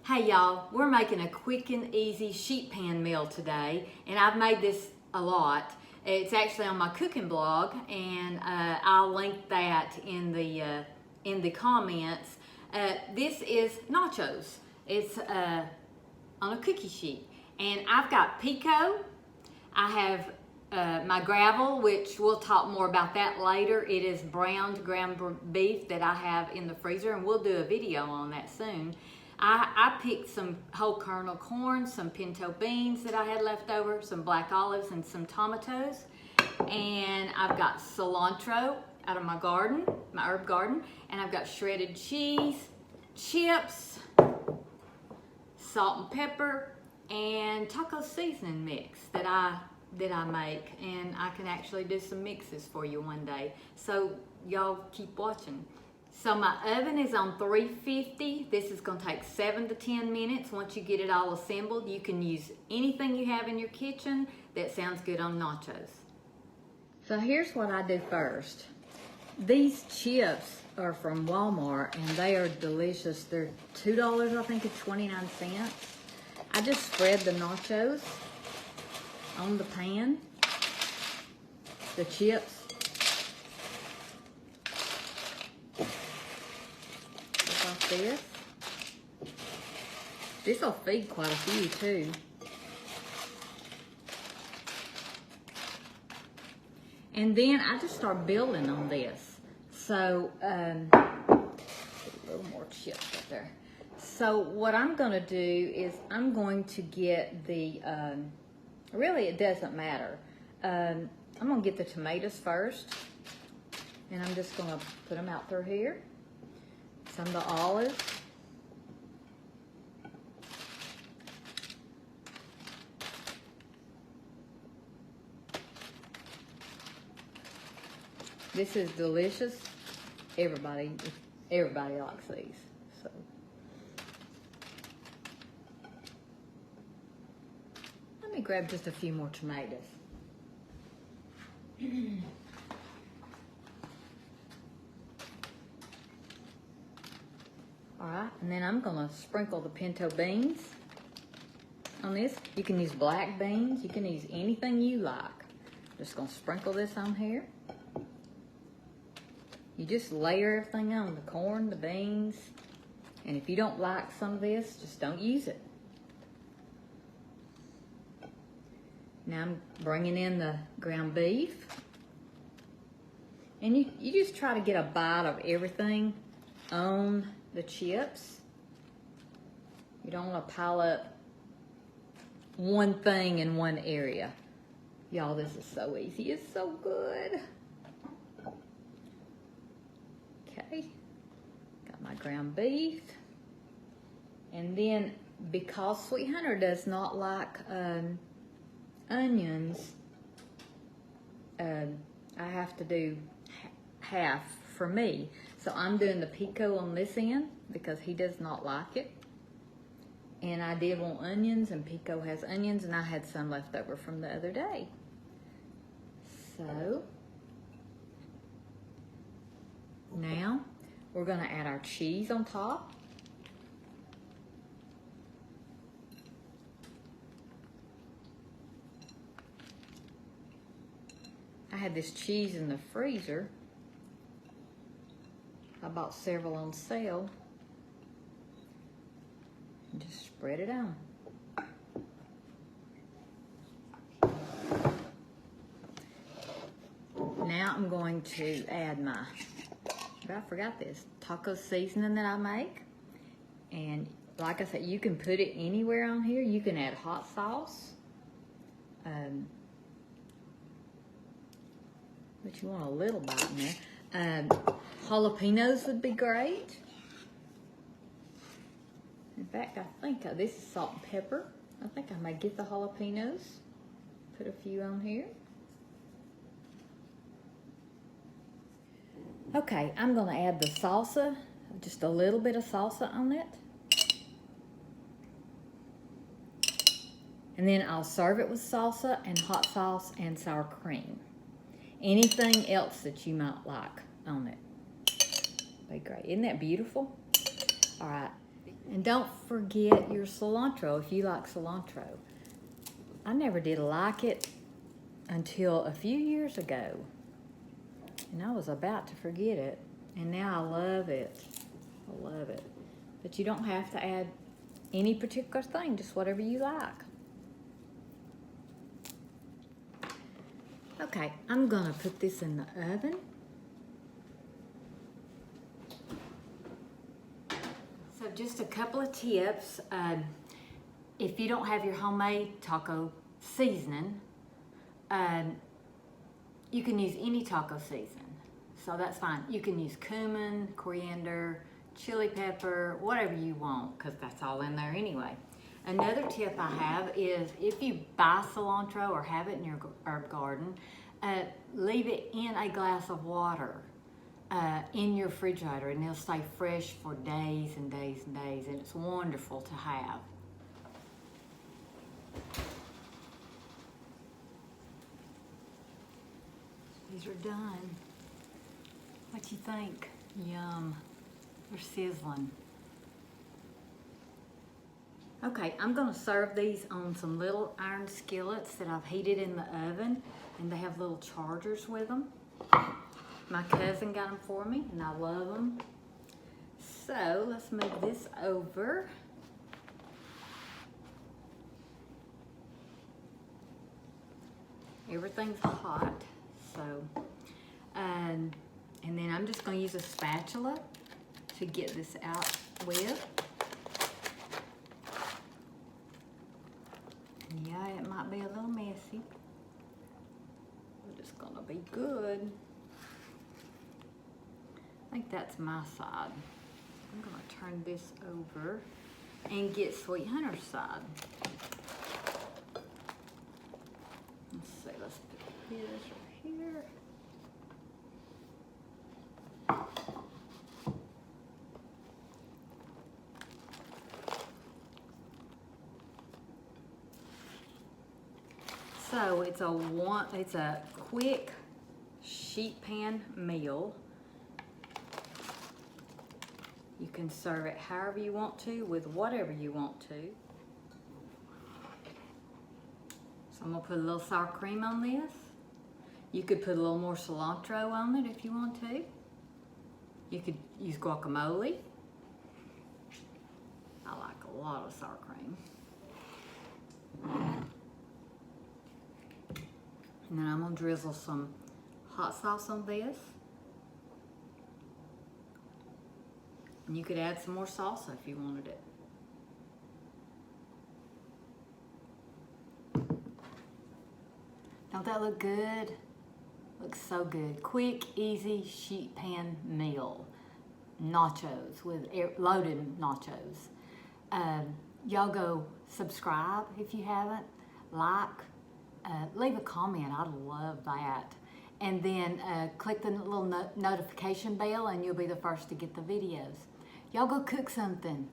Hey y'all, we're making a quick and easy sheet pan meal today, and I've made this a lot. It's actually on my cooking blog, and I'll link that in the comments. This is nachos. It's on a cookie sheet, and I've got pico. I have my gravel, which we'll talk more about that later. It is browned ground beef that I have in the freezer, and we'll do a video on that soon. I picked some whole kernel corn, some pinto beans that I had left over, some black olives, and some tomatoes. And I've got cilantro out of my garden, my herb garden, and I've got shredded cheese, chips, salt and pepper, and taco seasoning mix that I make. And I can actually do some mixes for you one day. So y'all keep watching. So my oven is on 350. This is gonna take 7 to 10 minutes. Once you get it all assembled, you can use anything you have in your kitchen that sounds good on nachos. So here's what I do first. These chips are from Walmart and they are delicious. They're $2, I think, and 29 cents. I just spread the nachos on the pan, the chips. This will feed quite a few too. And then I just start building on this. So, a little more chips up there. So what I'm gonna do is I'm going to get the, really it doesn't matter. I'm gonna get the tomatoes first. And I'm just gonna put them out through here. Some of the olives. This is delicious. Everybody likes these. So let me grab just a few more tomatoes. Alright, and then I'm gonna sprinkle the pinto beans on this. You can use black beans, you can use anything you like. Just gonna sprinkle this on here. You just layer everything on, the corn, the beans, and if you don't like some of this, just don't use it. Now I'm bringing in the ground beef. And you just try to get a bite of everything on the chips. You don't want to pile up one thing in one area. Y'all, this is so easy. It's so good. Okay, got my ground beef. And then, because Sweet Hunter does not like onions, I have to do half for me. So I'm doing the pico on this end because he does not like it. And I did want onions, and pico has onions, and I had some left over from the other day. So now we're gonna add our cheese on top. I had this cheese in the freezer. I bought several on sale. And just spread it on. Now I'm going to add my, I forgot this, taco seasoning that I make. And like I said, you can put it anywhere on here. You can add hot sauce. But you want a little bite in there. Jalapenos would be great. In fact, I think this is salt and pepper. I think I might get the jalapenos. Put a few on here. Okay, I'm gonna add the salsa, just a little bit of salsa on it. And then I'll serve it with salsa and hot sauce and sour cream. Anything else that you might like on it. Be great. Isn't that beautiful? All right. And don't forget your cilantro if you like cilantro. I never did like it until a few years ago. And I was about to forget it. And now I love it. I love it. But you don't have to add any particular thing, just whatever you like. Okay, I'm gonna put this in the oven. So just a couple of tips. If you don't have your homemade taco seasoning, you can use any taco seasoning. So that's fine. You can use cumin, coriander, chili pepper, whatever you want, because that's all in there anyway. Another tip I have is if you buy cilantro or have it in your herb garden, leave it in a glass of water in your refrigerator, and it'll stay fresh for days and days and days, and it's wonderful to have. These are done. What you think? Yum. They're sizzling. Okay, I'm gonna serve these on some little iron skillets that I've heated in the oven, and they have little chargers with them. My cousin got them for me, and I love them. So let's move this over. Everything's hot, so, and then I'm just gonna use a spatula to get this out with. And yeah, it might be a little messy, but it's gonna be good. I think that's my side. I'm gonna turn this over and get Sweet Hunter's side. Let's see, let's put this right here. So it's a quick sheet pan meal. You can serve it however you want to, with whatever you want to. So I'm gonna put a little sour cream on this. You could put a little more cilantro on it if you want to. You could use guacamole. I like a lot of sour cream. And then I'm gonna drizzle some hot sauce on this. And you could add some more salsa if you wanted it. Don't that look good? Looks so good. Quick, easy sheet pan meal. Nachos, with loaded nachos. Y'all go subscribe if you haven't. Like, leave a comment. I'd love that. And then click the little notification bell, and you'll be the first to get the videos. Y'all go cook something.